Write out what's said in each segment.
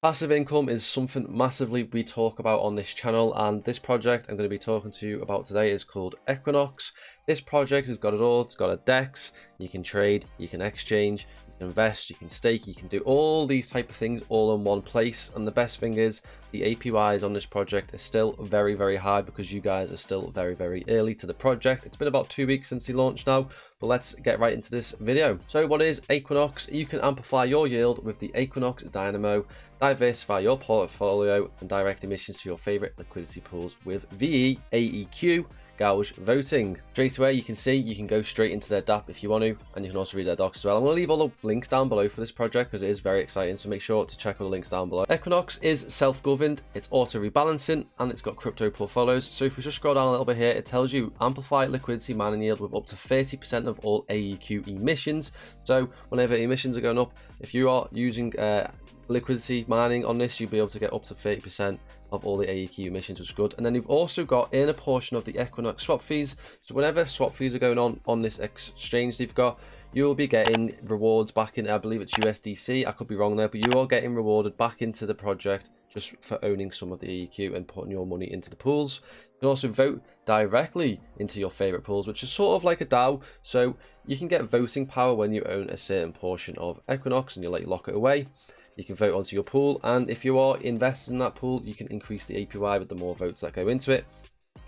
Passive income is something massively we talk about on this channel, and this project I'm going to be talking to you about today is called Aequinox. This project has got it all. It's got a DEX, you can trade, you can exchange, you can invest, you can stake, you can do all these type of things all in one place. And the best thing is the APYs on this project is still very, very high because you guys are still very, very early to the project. It's been about 2 weeks since he launched now, but let's get right into this video. So what is Aequinox? You can amplify your yield with the Aequinox Dynamo, diversify your portfolio and direct emissions to your favorite liquidity pools with VE AEQ gauge voting. Straight away you can see you can go straight into their DApp if you want to, and you can also read their docs as well. I'm going to leave all the links down below for this project because it is very exciting, so make sure to check all the links down below. Aequinox is self-governed, it's auto rebalancing, and it's got crypto portfolios. So if we just scroll down a little bit here, it tells you amplify liquidity mining yield with up to 30% of all AEQ emissions. So whenever emissions are going up, if you are using liquidity mining on this, you'll be able to get up to 30% of all the AEQ emissions, which is good. And then you've also got in a portion of the Aequinox swap fees. So whenever swap fees are going on this exchange they've got, you will be getting rewards back in, I believe it's USDC, I could be wrong there, but you are getting rewarded back into the project just for owning some of the AEQ and putting your money into the pools. You can also vote directly into your favorite pools, which is sort of like a DAO. So you can get voting power when you own a certain portion of Aequinox and you lock it away. You can vote onto your pool, and if you are invested in that pool, you can increase the APY with the more votes that go into it.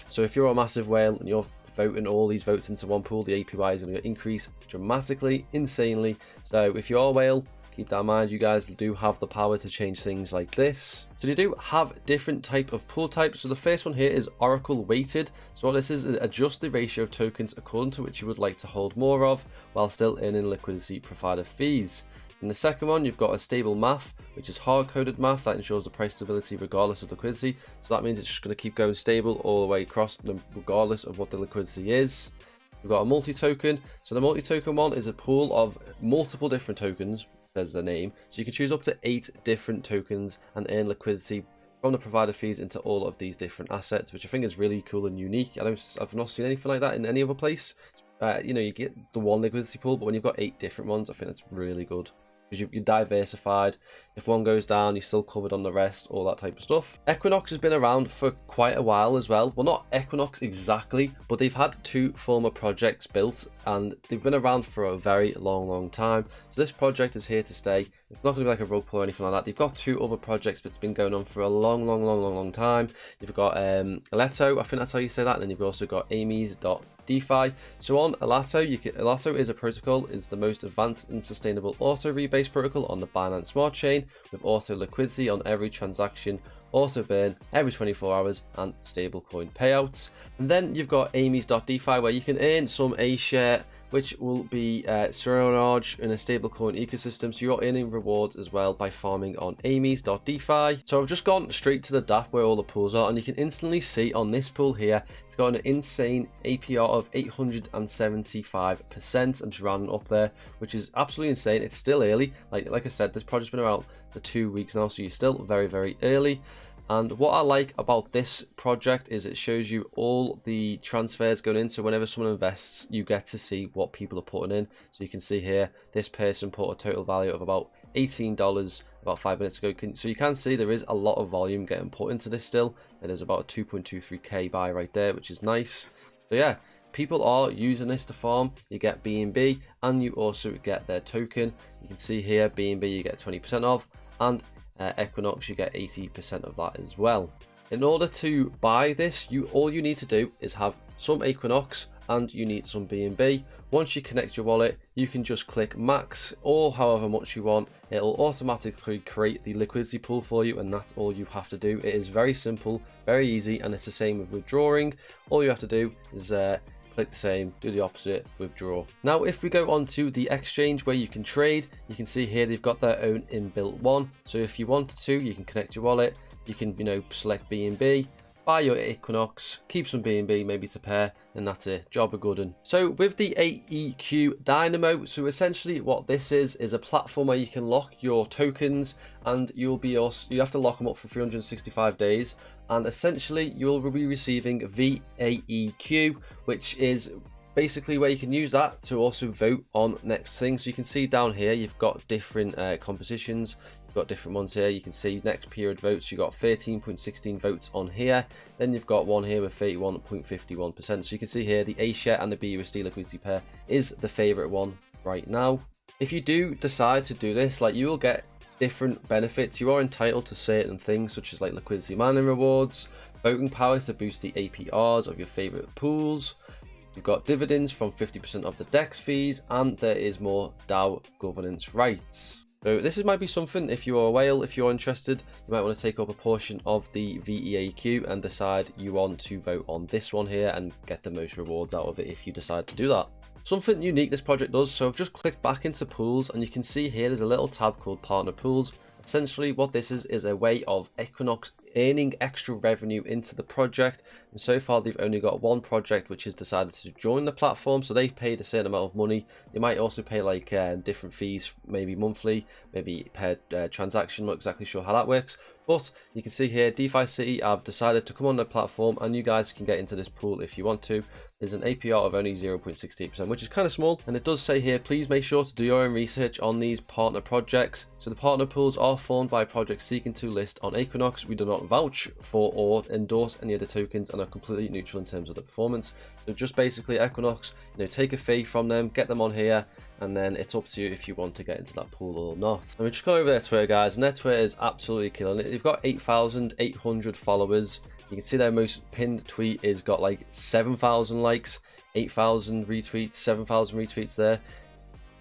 So if you're a massive whale and you're voting all these votes into one pool, the APY is going to increase dramatically, insanely. So if you are a whale, keep that in mind. You guys do have the power to change things like this. So you do have different type of pool types. So the first one here is Oracle weighted. So what this is adjust the ratio of tokens according to which you would like to hold more of while still earning liquidity provider fees. In the second one, you've got a stable math, which is hard-coded math that ensures the price stability regardless of liquidity. So that means it's just going to keep going stable all the way across, regardless of what the liquidity is. We've got a multi-token. So the multi-token one is a pool of multiple different tokens, says the name. So you can choose up to 8 different tokens and earn liquidity from the provider fees into all of these different assets, which I think is really cool and unique. I've not seen anything like that in any other place. You know, you get the one liquidity pool, but when you've got 8 different ones, I think that's really good. Because you're diversified. If one goes down, you're still covered on the rest, all that type of stuff. Aequinox has been around for quite a while as well. Well, not Aequinox exactly, but they've had 2 former projects built, and they've been around for a very long time. So this project is here to stay. It's not going to be like a rug pull or anything like that. They've got 2 other projects, but it's been going on for a long time. You've got Aleto, I think that's how you say that, and then you've also got Amy's.DeFi. So on Aleto, Aleto is a protocol, is the most advanced and sustainable auto rebase protocol on the Binance Smart Chain, with auto liquidity on every transaction, auto burn every 24 hours, and stablecoin payouts. And then you've got Amy's.DeFi, where you can earn some A share, which will be Serenage in a stablecoin ecosystem. So you're earning rewards as well by farming on Amy's.DeFi. So I've just gone straight to the DApp where all the pools are, and you can instantly see on this pool here, it's got an insane APR of 875%. I'm just rounding up there, which is absolutely insane. It's still early. Like I said, this project's been around for 2 weeks now, so you're still very early. And what I like about this project is it shows you all the transfers going in. So whenever someone invests, you get to see what people are putting in. So you can see here, this person put a total value of about $18 about 5 minutes ago. So you can see there is a lot of volume getting put into this still. And there's about a 2.23k buy right there, which is nice. So yeah, people are using this to farm. You get BNB and you also get their token. You can see here, BNB you get 20% of, and Aequinox you get 80% of that as well. In order to buy this, all you need to do is have some Aequinox and you need some BNB. Once you connect your wallet, you can just click max or however much you want. It'll automatically create the liquidity pool for you, and that's all you have to do. It is very simple, very easy, and it's the same with withdrawing. All you have to do is click the same, do the opposite, withdraw. Now if we go on to the exchange where you can trade, you can see here they've got their own inbuilt one. So if you wanted to, you can connect your wallet, you can select BNB, buy your Aequinox, keep some BNB maybe to pair, and that's it, job a good one. So with the AEQ Dynamo, so essentially what this is a platform where you can lock your tokens, and you have to lock them up for 365 days, and essentially you'll be receiving VAEQ, which is basically where you can use that to also vote on next thing. So you can see down here you've got different compositions. got different ones here. You can see next period votes, you got 13.16 votes on here. Then you've got one here with 31.51%. So you can see here the A share and the BUSD liquidity pair is the favorite one right now. If you do decide to do this, like, you will get different benefits. You are entitled to certain things such as like liquidity mining rewards, voting power to boost the APRs of your favorite pools. You've got dividends from 50% of the DEX fees, and there is more DAO governance rights. So this might be something, if you are a whale, if you're interested, you might want to take up a portion of the VEAQ and decide you want to vote on this one here and get the most rewards out of it if you decide to do that. Something unique this project does, so I've just clicked back into pools and you can see here there's a little tab called partner pools. Essentially what this is a way of Aequinox earning extra revenue into the project, and so far they've only got one project which has decided to join the platform, so they've paid a certain amount of money. They might also pay like different fees, maybe monthly, maybe per transaction. Not exactly sure how that works, but you can see here DeFi City have decided to come on the platform and you guys can get into this pool if you want to. There's an APR of only 0.68%, which is kind of small, and it does say here, please make sure to do your own research on these partner projects. So the partner pools are formed by projects seeking to list on Aequinox. We do not vouch for or endorse any of the tokens and are completely neutral in terms of the performance. So just basically Aequinox, take a fee from them, get them on here, and then it's up to you if you want to get into that pool or not. And we just got over their Twitter, guys, and their Twitter is absolutely killing it. They've got 8,800 followers. You can see their most pinned tweet is got like 7,000 likes, 8,000 retweets, 7,000 retweets there.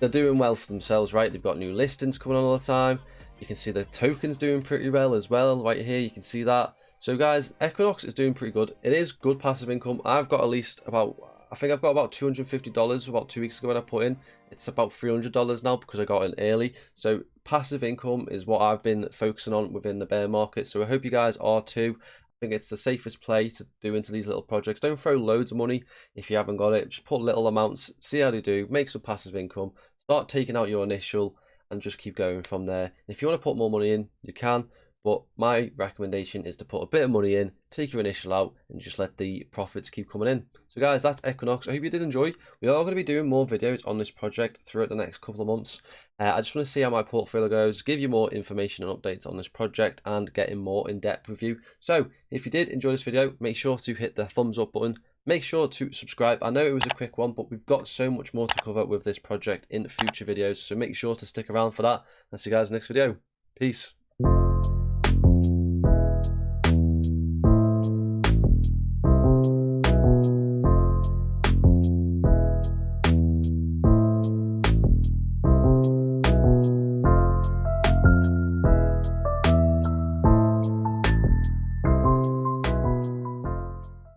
They're doing well for themselves, right? They've got new listings coming on all the time. You can see the tokens doing pretty well as well right here. You can see that. So guys, Aequinox is doing pretty good. It is good passive income. I've got at least about, I think I've got about $250 about 2 weeks ago when I put in. It's about $300 now because I got in early. So passive income is what I've been focusing on within the bear market. So I hope you guys are too. I think it's the safest play to do into these little projects. Don't throw loads of money if you haven't got it. Just put little amounts, see how they do, make some passive income, start taking out your initial, and just keep going from there. If you want to put more money in, you can, but my recommendation is to put a bit of money in, take your initial out, and just let the profits keep coming in. So guys, that's Aequinox. I hope you did enjoy. We are going to be doing more videos on this project throughout the next couple of months. I just want to see how my portfolio goes, give you more information and updates on this project, and getting more in-depth review. So if you did enjoy this video, make sure to hit the thumbs up button. Make sure to subscribe. I know it was a quick one, but we've got so much more to cover with this project in future videos. So make sure to stick around for that. And see you guys in the next video. Peace.